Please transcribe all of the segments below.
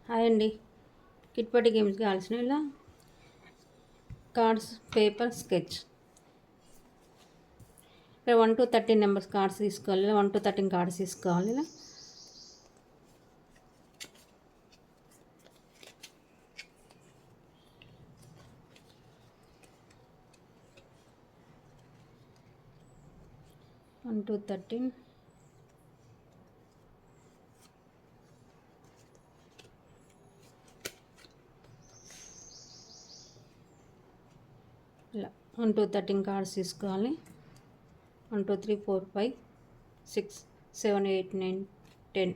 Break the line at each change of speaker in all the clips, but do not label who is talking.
Hi అండి. కిట్పటి గేమ్స్కి కావాల్సిన ఇలా కార్డ్స్, పేపర్, స్కెచ్. ఇక్కడ 1 to 13 నెంబర్స్ కార్డ్స్ తీసుకోవాలి. ఇలా 1 to 13 కార్డ్స్ తీసుకోవాలి. ఇలా 1 to 13. ఇలా 1 to 13 కార్డ్స్ తీసుకోవాలి. 1 2 3 4 5 6 7 8 9 10.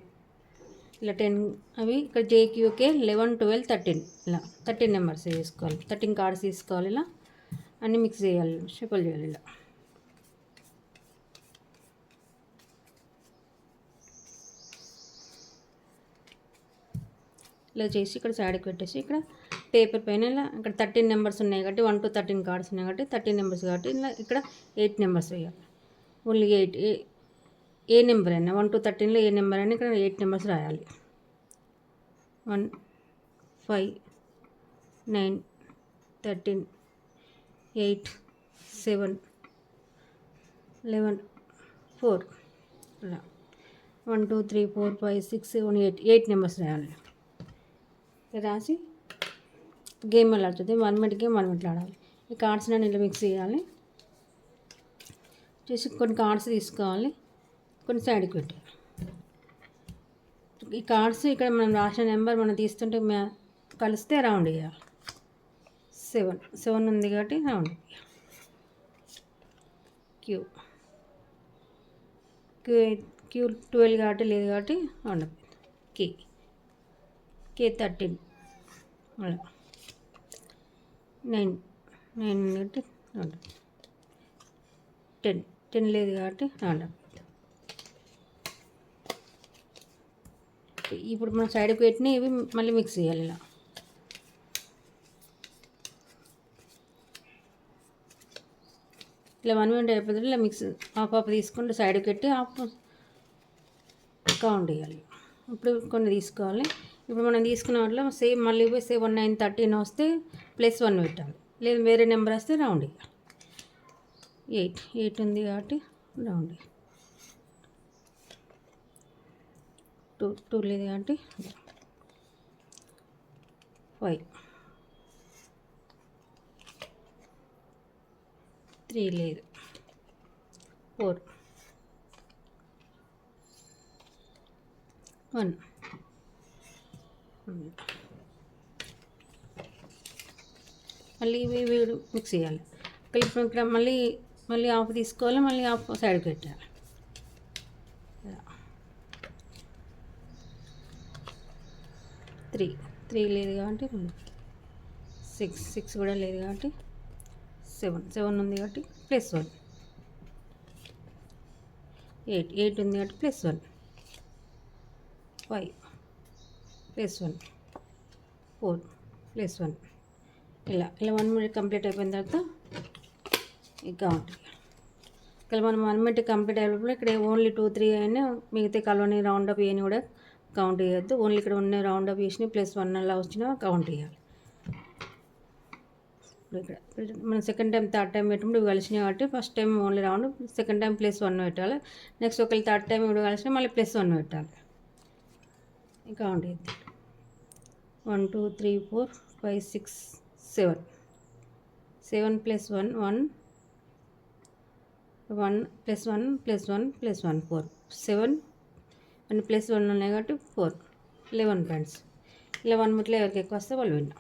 ఇలా 10 అవి ఇక్కడ JQK 11 12 13 ఇలా 13 నెంబర్స్ తీసుకోవాలి. 13 కార్డ్స్ తీసుకోవాలి. ఇలా అన్నీ మిక్స్ చేయాలి, షఫల్ చేయాలి. ఇలా ఇలా చేసి ఇక్కడ సైడ్కి పెట్టేసి ఇక్కడ పేపర్ పైన ఇలా ఇక్కడ 13 నెంబర్స్ ఉన్నాయి కాబట్టి 1 to 13 కార్డ్స్ ఉన్నాయి కాబట్టి 13 నెంబర్స్ కాబట్టి ఇలా ఇక్కడ 8 నెంబర్స్ వేయాలి. ఓన్లీ 8 ఏ నెంబర్ అయినా 1 to 13లో ఏ నెంబర్ అయినా ఇక్కడ 8 నెంబర్స్ రాయాలి. 1 5 9 13 8 7 11 4 ఇలా 1 2 3 4 5 6 7 8 నెంబర్స్ రాయాలి. రాసి గేమ్ ఎలా ఆడుతుంది 1 minute గేమ్ 1 minute ఆడాలి. ఈ కార్డ్స్ నేను ఇలా మిక్స్ చేయాలి. చేసి కొన్ని కార్డ్స్ తీసుకోవాలి, కొన్ని సైడ్కి పెట్టాలి. ఈ కార్డ్స్ ఇక్కడ మనం రాసిన నెంబర్ మనం తీస్తుంటే కలిస్తే రౌండ్ వేయాలి. 7 ఉంది కాబట్టి రౌండ్ క్యూ 12 కాబట్టి లేదు కాబట్టి రౌండ్ కే 13 అలా 9 కాబట్టి రౌండ్ 10 లేదు కాబట్టి రౌండ్ ఇప్పుడు మనం సైడ్కి పెట్టిన ఇవి మళ్ళీ మిక్స్ చేయాలి. ఇలా 1 minute అయిపోతుంది. ఇలా మిక్స్ హాఫ్ తీసుకుంటే సైడ్కి పెట్టి హాఫ్ కౌంట్ చేయాలి. ఇప్పుడు కొన్ని తీసుకోవాలి. ఇప్పుడు మనం తీసుకున్న వాటిలో సేమ్ మళ్ళీ 7 9 13 వస్తే +1 పెట్టాలి, లేదు వేరే నెంబర్ వస్తే రౌండ్ వేయాలి. 8 ఉంది కాబట్టి రౌండ్ 2 లేదు కాబట్టి 5 3 లేదు 4 1 మళ్ళీ ఇవి మిక్స్ చేయాలి. ఇక్కడ మళ్ళీ హాఫ్ తీసుకోవాలి, మళ్ళీ హాఫ్ సైడ్కి పెట్టాలి. 3 లేదు కాబట్టి 6 కూడా లేదు కాబట్టి 7 ఉంది కాబట్టి +1 8 ఉంది కాబట్టి +1 5 +1 4 +1 ఇలా 1 minute కంప్లీట్ అయిపోయిన తర్వాత కౌంట్. ఇక్కడ మనం 1 minute కంప్లీట్ అయినప్పుడు ఇక్కడ ఓన్లీ 2 3 అయినా మిగతా కలవని రౌండ్ అప్ ఏని కూడా కౌంట్ చేయొద్దు. ఓన్లీ ఇక్కడ ఉన్న రౌండ్ అప్ చేసి +1 అలా వచ్చినా కౌంట్ చేయాలి. ఇక్కడ మనం సెకండ్ టైం థర్డ్ టైం పెట్టినప్పుడు ఇవి కలిసినాయి కాబట్టి first time only round, second time +1 పెట్టాలి. నెక్స్ట్ ఒకవేళ థర్డ్ టైం ఇప్పుడు కలిసినా మళ్ళీ +1 పెట్టాలి. కౌంట్ చేద్దాం. 1 2 3 4 5 6 7 7 +1 1 1 +1 +1 +1 4 7 అండ్ +1 ఉన్నాయి కాబట్టి 4 11 ఫ్రెండ్స్. 11 minute ఎవరికి ఎక్కువ వస్తే వాళ్ళు విన్నా.